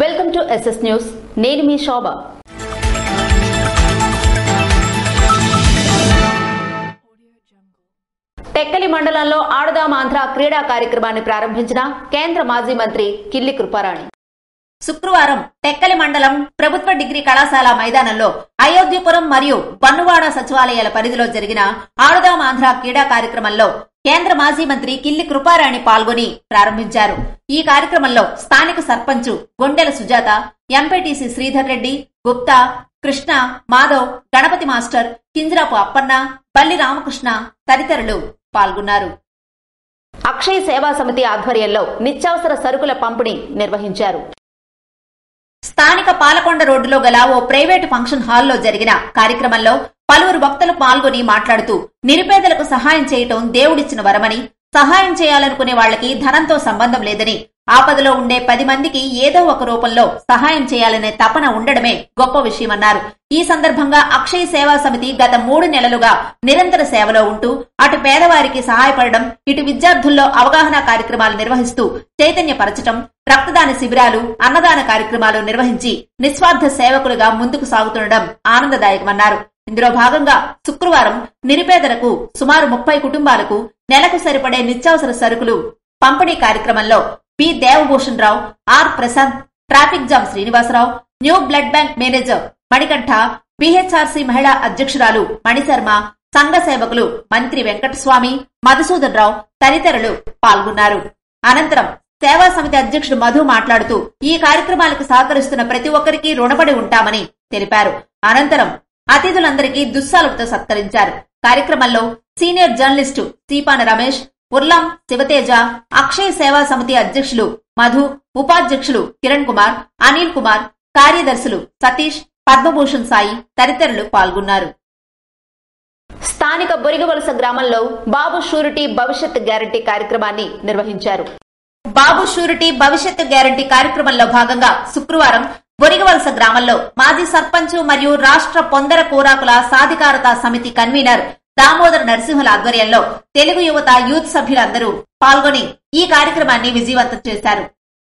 Welcome to SS news. నేను మీ శోభ. టెక్కలి మండలంలో ఆడదాం ఆంధ్ర క్రీడా కార్యక్రమాన్ని ప్రారంభించిన కేంద్ర మాజీ మంత్రి కిల్లి కృపారాణి. శుక్రవారం టెక్కలి మండలం ప్రభుత్వ డిగ్రీ కళాశాల మైదానంలో అయోధ్యపురం మరియు బన్నువాడ సచివాలయాల పరిధిలో జరిగిన ఆడదాం ఆంధ్ర క్రీడా కార్యక్రమంలో కేంద్ర మాజీ మంత్రి కిల్లి కృపారాణి పాల్గొని ప్రారంభించారు. ఈ కార్యక్రమంలో స్థానిక సర్పంచ్ గొండెల సుజాత, ఎంపీటీసీ శ్రీధర్ రెడ్డి, గుప్తా, కృష్ణ, మాధవ్, గణపతి మాస్టర్, కింజరాపు అప్పన్న, పల్లి రామకృష్ణ తదితరులు పాల్గొన్నారు. అక్షయ్ సేవా సమితి ఆధ్వర్యంలో నిత్యావసర సరుకుల పంపిణీ నిర్వహించారు. స్థానిక పాలకొండ రోడ్డులో గల ఓ ప్రైవేటు ఫంక్షన్ హాల్లో జరిగిన కార్యక్రమంలో పలువురు భక్తులు పాల్గొని మాట్లాడుతూ నిరుపేదలకు సహాయం చేయటం దేవుడిచ్చిన వరమని, సహాయం చేయాలనుకునే వాళ్లకి ధనంతో సంబంధం లేదని, ఆపదలో ఉండే 10 మందికి ఏదో ఒక రూపంలో సహాయం చేయాలనే తపన ఉండడమే గొప్ప విషయమన్నారు. ఈ సందర్భంగా అక్షయ్ సేవా సమితి గత 3 నెలలుగా నిరంతర సేవలో ఉంటూ అటు పేదవారికి సహాయపడడం, ఇటు విద్యార్థుల్లో అవగాహన కార్యక్రమాలు నిర్వహిస్తూ చైతన్యపరచడం, రక్తదాన శిబిరాలు, అన్నదాన కార్యక్రమాలు నిర్వహించి నిస్వార్థ సేవకులుగా ముందుకు సాగుతుండడం ఆనందదాయకమన్నారు. ఇందులో భాగంగా శుక్రవారం నిరుపేదలకు సుమారు 30 కుటుంబాలకు నెలకు సరిపడే నిత్యావసర సరుకులు పంపిణీ కార్యక్రమంలో P Devabhushan Rao, R Prashanth, traffic jam Srinivasarao, new blood bank manager Manikanta, BHRC మహిళా అధ్యక్షురాలు మణిశర్మ, సంఘ సేవకులు మంత్రి వెంకటస్వామి, మధుసూదన్ రావు తదితరులు పాల్గొన్నారు. అనంతరం సేవా సమితి అధ్యక్షుడు మధు మాట్లాడుతూ ఈ కార్యక్రమాలకు సహకరిస్తున్న ప్రతి ఒక్కరికి రుణపడి ఉంటామని తెలిపారు. అనంతరం అతిథులందరికీ దుస్సాలులతో సత్కరించారు. కార్యక్రమంలో సీనియర్ జర్నలిస్టు సీపాన రమేష్, ఉర్లాం శివతేజ, అక్షయ్ సేవా సమితి అధ్యక్షులు మధు, ఉపాధ్యక్షులు కిరణ్ కుమార్, అనిల్ కుమార్, కార్యదర్శులు సతీష్, పద్మభూషణ్ సాయి తదితరులు పాల్గొన్నారు. స్థానిక బొరిగవలస గ్రామంలో బాబు షూరిటీ భవిష్యత్ గ్యారంటీ కార్యక్రమాన్ని నిర్వహించారు. బాబు షూరిటీ భవిష్యత్ గ్యారంటీ కార్యక్రమంలో భాగంగా శుక్రవారం బొరిగవలస గ్రామంలో మాజీ సర్పంచ్ మరియు రాష్ట్ర పొందర కూరాకుల సాధికారత సమితి కన్వీనర్ దామోదర్ నరసింహుల ఆధ్వర్యంలో తెలుగు యువత యూత్ సభ్యులందరూ పాల్గొని ఈ కార్యక్రమాన్ని విజయవంతం చేశారు.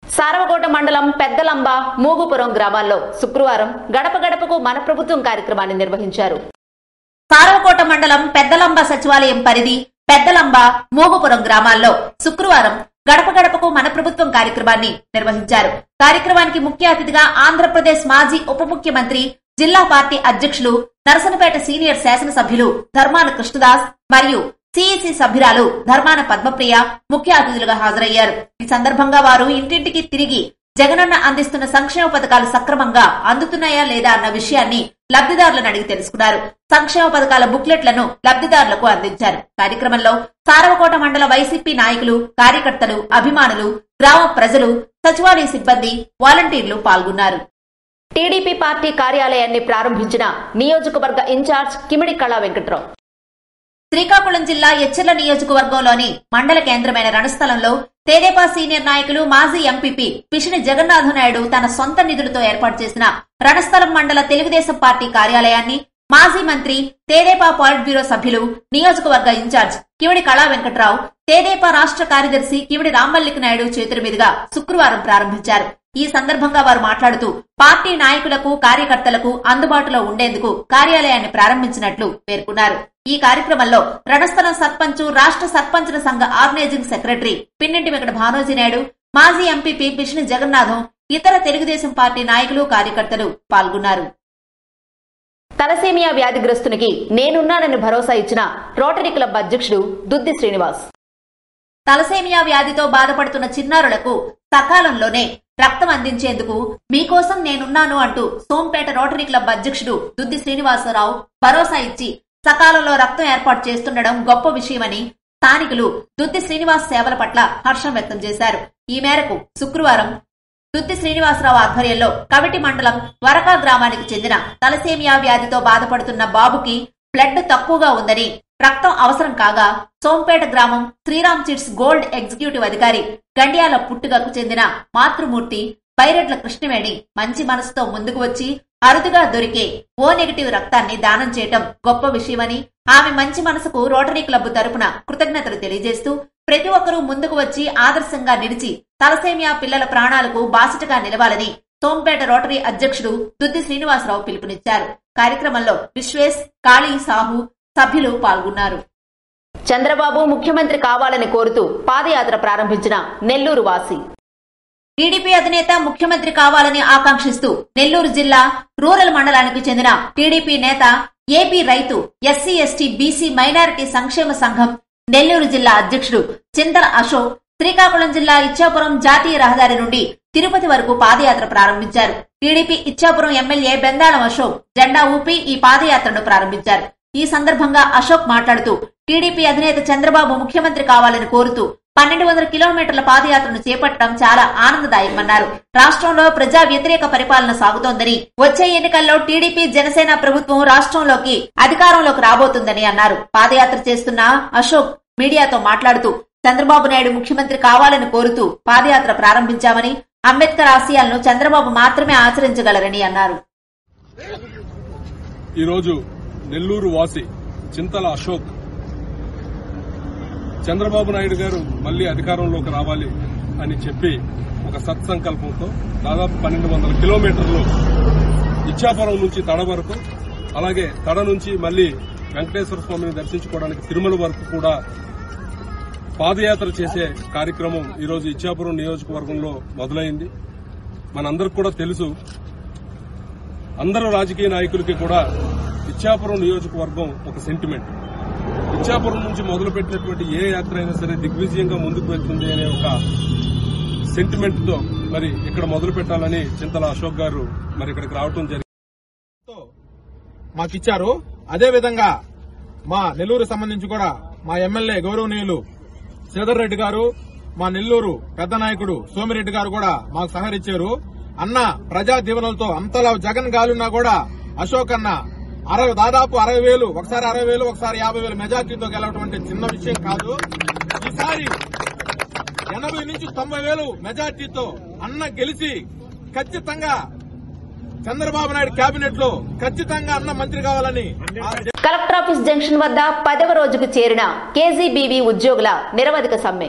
సారవకోట మండలం పెద్దలంబ, మూగుపురం గ్రామాల్లో శుక్రవారం గడప గడపకు మన ప్రభుత్వం కార్యక్రమాన్ని నిర్వహించారు. సారవకోట మండలం పెద్దలంబ సచివాలయం పరిధి పెద్దలంబ, మూగుపురం గ్రామాల్లో శుక్రవారం గడప గడపకు మన ప్రభుత్వం కార్యక్రమాన్ని నిర్వహించారు. కార్యక్రమానికి ముఖ్య అతిథిగా ఆంధ్రప్రదేశ్ మాజీ ఉప ముఖ్యమంత్రి, జిల్లా పార్టీ అధ్యక్షులు, నరసనపేట సీనియర్ శాసనసభ్యులు ధర్మాన కృష్ణదాస్ మరియు సిఇసి సభ్యురాలు ధర్మాన పద్మప్రియ ముఖ్య అతిథులుగా హాజరయ్యారు. ఈ సందర్భంగా వారు ఇంటింటికి తిరిగి జగనన్న అందిస్తున్న సంక్షేమ పథకాలు సక్రమంగా అందుతున్నాయా లేదా అన్న విషయాన్ని లబ్ధిదారులను అడిగి తెలుసుకున్నారు. సంక్షేమ పథకాల బుక్లెట్లను లబ్ధిదారులకు అందించారు. కార్యక్రమంలో సారవకోట మండల వైసీపీ నాయకులు, కార్యకర్తలు, అభిమానులు, గ్రామ ప్రజలు, సచివాలయ సిబ్బంది, వాలంటీర్లు పాల్గొన్నారు. టీడీపీ పార్టీ కార్యాలయాన్ని ప్రారంభించిన నియోజకవర్గ ఇన్ఛార్జ్ కిమిడి కళా వెంకట్రావు. శ్రీకాకుళం జిల్లా ఎచ్చెర్ల నియోజకవర్గంలోని మండల కేంద్రమైన రణస్థలంలో తెదేపా సీనియర్ నాయకులు, మాజీ ఎంపీపీ పిషిని జగన్నాథనాయుడు తన సొంత నిధులతో ఏర్పాటు చేసిన రణస్థలం మండల తెలుగుదేశం పార్టీ కార్యాలయాన్ని మాజీ మంత్రి, తెదేపా పాలిట్ బ్యూరో సభ్యులు, నియోజకవర్గ ఇన్ఛార్జ్ కిమిడి కళా వెంకట్రావు, తెదేపా రాష్ట్ర కార్యదర్శి కిమిడి రామ్మల్లిక నాయుడు చేతుల మీదుగా శుక్రవారం ప్రారంభించారు. ఈ సందర్భంగా వారు మాట్లాడుతూ పార్టీ నాయకులకు, కార్యకర్తలకు అందుబాటులో ఉండేందుకు కార్యాలయాన్ని ప్రారంభించినట్లు పేర్కొన్నారు. ఈ కార్యక్రమంలో రణస్థలం సర్పంచ్, రాష్ట్ర సర్పంచుల సంఘ ఆర్గనైజింగ్ సెక్రటరీ పిన్నింటి వెంకట భానోజీనాయుడు, మాజీ ఎంపీపీ పిషిని జగన్నాథం, ఇతర తెలుగుదేశం పార్టీ నాయకులు, కార్యకర్తలు పాల్గొన్నారు. తలసేమియా వ్యాధిగ్రస్తునికి నేనున్నానని భరోసా ఇచ్చిన రోటరీ క్లబ్ అధ్యక్షుడు దుద్ది శ్రీనివాస్. తలసేమియా వ్యాధితో బాధపడుతున్న చిన్నారులకు సకాలంలోనే రక్తం అందించేందుకు మీకోసం నేనున్నాను అంటూ సోంపేట రోటరీ క్లబ్ అధ్యక్షుడు దుద్ది శ్రీనివాసరావు భరోసా ఇచ్చి సకాలంలో రక్తం ఏర్పాటు చేస్తుండడం గొప్ప విషయమని స్థానికులు దుద్ది శ్రీనివాస్ సేవల పట్ల హర్షం వ్యక్తం చేశారు. ఈ మేరకు శుక్రవారం దుద్ది శ్రీనివాసరావు ఆధ్వర్యంలో కవిటి మండలం వరకా గ్రామానికి చెందిన తలసేమియా వ్యాధితో బాధపడుతున్న బాబుకి బ్లడ్ తక్కువగా ఉందని, రక్తం అవసరం కాగా సోంపేట గ్రామం శ్రీరామ్ చిట్స్ గోల్డ్ ఎగ్జిక్యూటివ్ అధికారి గండ్యాల పుట్టుగకు చెందిన మాతృమూర్తి బైరెడ్ల కృష్ణవేణి మంచి మనసుతో ముందుకు వచ్చి అరుదుగా దొరికే ఓ నెగటివ్ రక్తాన్ని దానం చేయటం గొప్ప విషయమని, ఆమె మంచి మనసుకు రోటరీ క్లబ్ తరపున కృతజ్ఞతలు తెలియజేస్తూ ప్రతి ఒక్కరూ ముందుకు వచ్చి ఆదర్శంగా నిలిచి తలసేమియా పిల్లల ప్రాణాలకు బాసటగా నిలవాలని సోంపేట రోటరీ అధ్యక్షుడు దుద్ది శ్రీనివాసరావు పిలుపునిచ్చారు. కార్యక్రమంలో విశ్వేశ్, కాళీ, సాహు సభ్యులు పాల్గొన్నారు. చంద్రబాబు ముఖ్యమంత్రి కావాలని కోరుతూ పాదయాత్ర ప్రారంభించిన నెల్లూరు వాసి. టీడీపీ అధినేత ముఖ్యమంత్రి కావాలని ఆకాంక్షిస్తూ నెల్లూరు జిల్లా రూరల్ మండలానికి చెందిన టీడీపీ నేత, ఏపీ రైతు, ఎస్సీ, ఎస్టీ, బీసీ, మైనారిటీ సంక్షేమ సంఘం నెల్లూరు జిల్లా అధ్యక్షుడు చింతల అశోక్ శ్రీకాకుళం జిల్లా ఇచ్చాపురం జాతీయ రహదారి నుండి తిరుపతి వరకు పాదయాత్ర ప్రారంభించారు. టీడీపీ ఇచ్చాపురం ఎమ్మెల్యే బెందాళం అశోక్ జెండా ఊపి ఈ పాదయాత్రను ప్రారంభించారు. ఈ సందర్భంగా అశోక్ మాట్లాడుతూ టీడీపీ అధినేత చంద్రబాబు ముఖ్యమంత్రి కావాలని కోరుతూ 1200 కిలోమీటర్ల పాదయాత్రను చేపట్టడం చాలా ఆనందదాయకమన్నారు. రాష్ట్రంలో ప్రజా వ్యతిరేక పరిపాలన సాగుతోందని, వచ్చే ఎన్నికల్లో టీడీపీ, జనసేన ప్రభుత్వం రాష్ట్రంలోకి అధికారంలోకి రాబోతుందని అన్నారు. పాదయాత్ర చేస్తున్న అశోక్ మీడియాతో మాట్లాడుతూ చంద్రబాబు నాయుడు ముఖ్యమంత్రి కావాలని కోరుతూ పాదయాత్ర ప్రారంభించామని, అంబేద్కర్ ఆశయాలను చంద్రబాబు మాత్రమే ఆచరించగలరని అన్నారు. ఈరోజు నెల్లూరు వాసి చింతల అశోక్ చంద్రబాబు నాయుడు గారు మళ్లీ అధికారంలోకి రావాలి అని చెప్పి ఒక సత్సంకల్పంతో దాదాపు 1200 కిలోమీటర్లు ఇచ్చాపురం నుంచి తడ వరకు, అలాగే తడ నుంచి మళ్లీ వెంకటేశ్వర స్వామిని దర్శించుకోవడానికి తిరుమల వరకు కూడా పాదయాత్ర చేసే కార్యక్రమం ఈరోజు ఇచ్చాపురం నియోజకవర్గంలో మొదలైంది. మనందరికి కూడా తెలుసు, అందరూ రాజకీయ నాయకులకి కూడా ఇచ్చాపురం నియోజకవర్గం ఒక సెంటిమెంట్. ఇచ్చాపురం నుంచి మొదలుపెట్టినటువంటి ఏ యాత్ర అయినా సరే దిగ్విజయంగా ముందుకు వెళ్తుంది అనే ఒక సెంటిమెంట్ తో మరి ఇక్కడ మొదలు పెట్టాలని చింతల అశోక్ గారు మరి ఇక్కడికి రావడం జరిగింది. మాకిచ్చారు. అదేవిధంగా మా నెల్లూరు సంబంధించి కూడా మా ఎమ్మెల్యే గౌరవనీయులు శ్రీధర్ రెడ్డి గారు, మా నెల్లూరు పెద్ద నాయకుడు సోమిరెడ్డి గారు కూడా మాకు సహకరించారు. అన్న ప్రజా దీవెనలతో అంతలా జగన్ గాలున్నా కూడా అశోక్ అన్న దాదాపు 60,000, ఒకసారి 60,000, ఒకసారి 50,000 మెజార్టీతో గెలవడం చిన్న విషయం కాదు. ఈసారి 80 నుంచి 90,000 మెజార్టీతో అన్న గెలిచి ఖచ్చితంగా చంద్రబాబు నాయుడు కేబినెట్ లో ఖచ్చితంగా అన్న మంత్రి కావాలని. కలెక్టర్ ఆఫీస్ జంక్షన్ వద్ద 10వ రోజుకు చేరిన కేజీబీవీ ఉద్యోగుల నిరవధిక సమ్మె.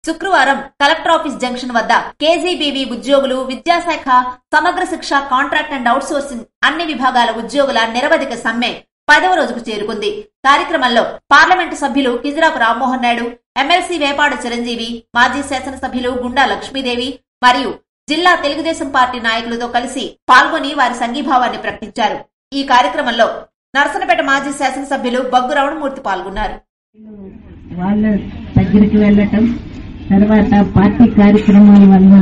శుక్రవారం కలెక్టర్ ఆఫీస్ జంక్షన్ వద్ద కేజీబీవీ ఉద్యోగులు, విద్యాశాఖ, సమగ్ర శిక్ష, కాంట్రాక్ట్ అండ్ అవుట్ సోర్సింగ్ అన్ని విభాగాల ఉద్యోగుల నిరవధిక సమ్మె 10వ రోజుకు చేరుకుంది. కార్యక్రమంలో పార్లమెంటు సభ్యులు కిజిరాపు రామ్మోహన్ నాయుడు, ఎమ్మెల్సీ వేపాడు చిరంజీవి, మాజీ శాసనసభ్యులు గుండా లక్ష్మీదేవి మరియు జిల్లా తెలుగుదేశం పార్టీ నాయకులతో కలిసి పాల్గొని వారి సంఘీభావాన్ని ప్రకటించారు. ఈ కార్యక్రమంలో నర్సనపేట మాజీ శాసనసభ్యులు బగ్గు రమణమూర్తి పాల్గొన్నారు. వాళ్ళ దగ్గరికి వెళ్లటం, తర్వాత పార్టీ కార్యక్రమాల వల్ల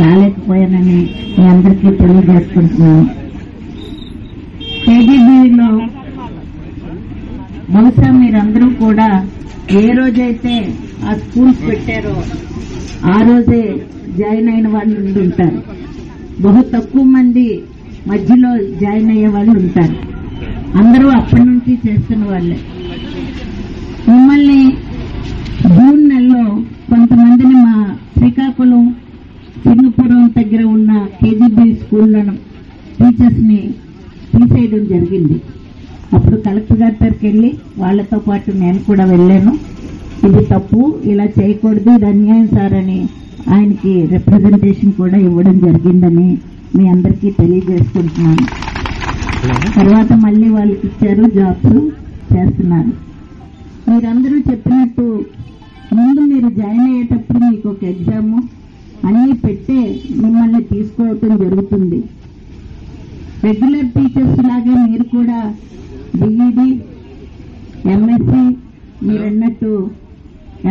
రాలేకపోయానని మీ అందరికీ తెలియజేసుకుంటున్నాను. కేజీబీలో బహుశా మీరందరూ కూడా ఏ రోజైతే ఆ స్కూల్స్ పెట్టారో ఆ రోజే జాయిన్ అయిన వాళ్ళు ఉంటారు. బహు తక్కువ మంది మధ్యలో జాయిన్ అయ్యే వాళ్ళు ఉంటారు. అందరూ అప్పటి నుంచి చేస్తున్న వాళ్ళే. మిమ్మల్ని జూన్ నెలలో కొంతమందిని మా శ్రీకాకుళం, సింగపురం దగ్గర ఉన్న కేజీబీ స్కూళ్లను టీచర్స్ ని తీసేయడం జరిగింది. అప్పుడు కలెక్టర్ గారి దగ్గరికి వెళ్లి వాళ్లతో పాటు నేను కూడా వెళ్లాను. ఇది తప్పు, ఇలా చేయకూడదు, ఇది అన్యాయం సార్ అని ఆయనకి రిప్రజెంటేషన్ కూడా ఇవ్వడం జరిగిందని మీ అందరికీ తెలియజేసుకుంటున్నాను. తర్వాత మళ్లీ వాళ్ళకి ఇచ్చారు, జాబ్స్ చేస్తున్నారు. మీరందరూ చెప్పినట్టు ముందు మీరు జాయిన్ అయ్యేటప్పుడు మీకు ఒక ఎగ్జాము అన్ని పెట్టే మిమ్మల్ని తీసుకోవటం జరుగుతుంది. రెగ్యులర్ టీచర్స్ లాగే మీరు కూడా బీఈడీ, ఎంఎస్సీ, మీరన్నట్టు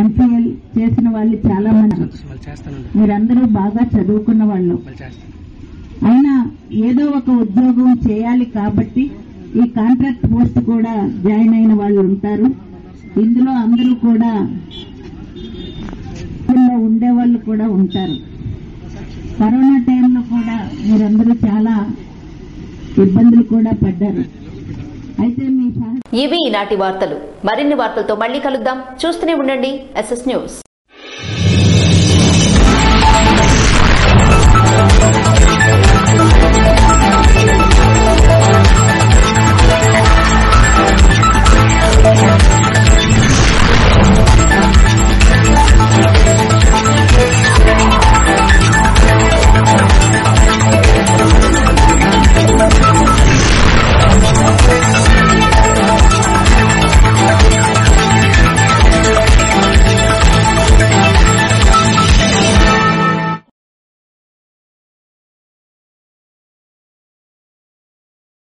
ఎంపీఎల్ చేసిన వాళ్ళు చాలా మంది. మీరందరూ బాగా చదువుకున్న వాళ్ళు. అయినా ఏదో ఒక ఉద్యోగం చేయాలి కాబట్టి ఈ కాంట్రాక్ట్ పోస్ట్ కూడా జాయిన్ అయిన వాళ్ళు ఉంటారు. ఇందులో అందరూ కూడా ఉండేవాళ్ళు కూడా ఉంటారు. కరోనా టైంలో కూడా మీరందరూ చాలా ఇబ్బందులు కూడా పడ్డారు. అయితే మీ ఇవి ఈనాటి వార్తలు. మరిన్ని వార్తలతో మళ్ళీ కలుద్దాం. చూస్తూనే ఉండండి SS న్యూస్.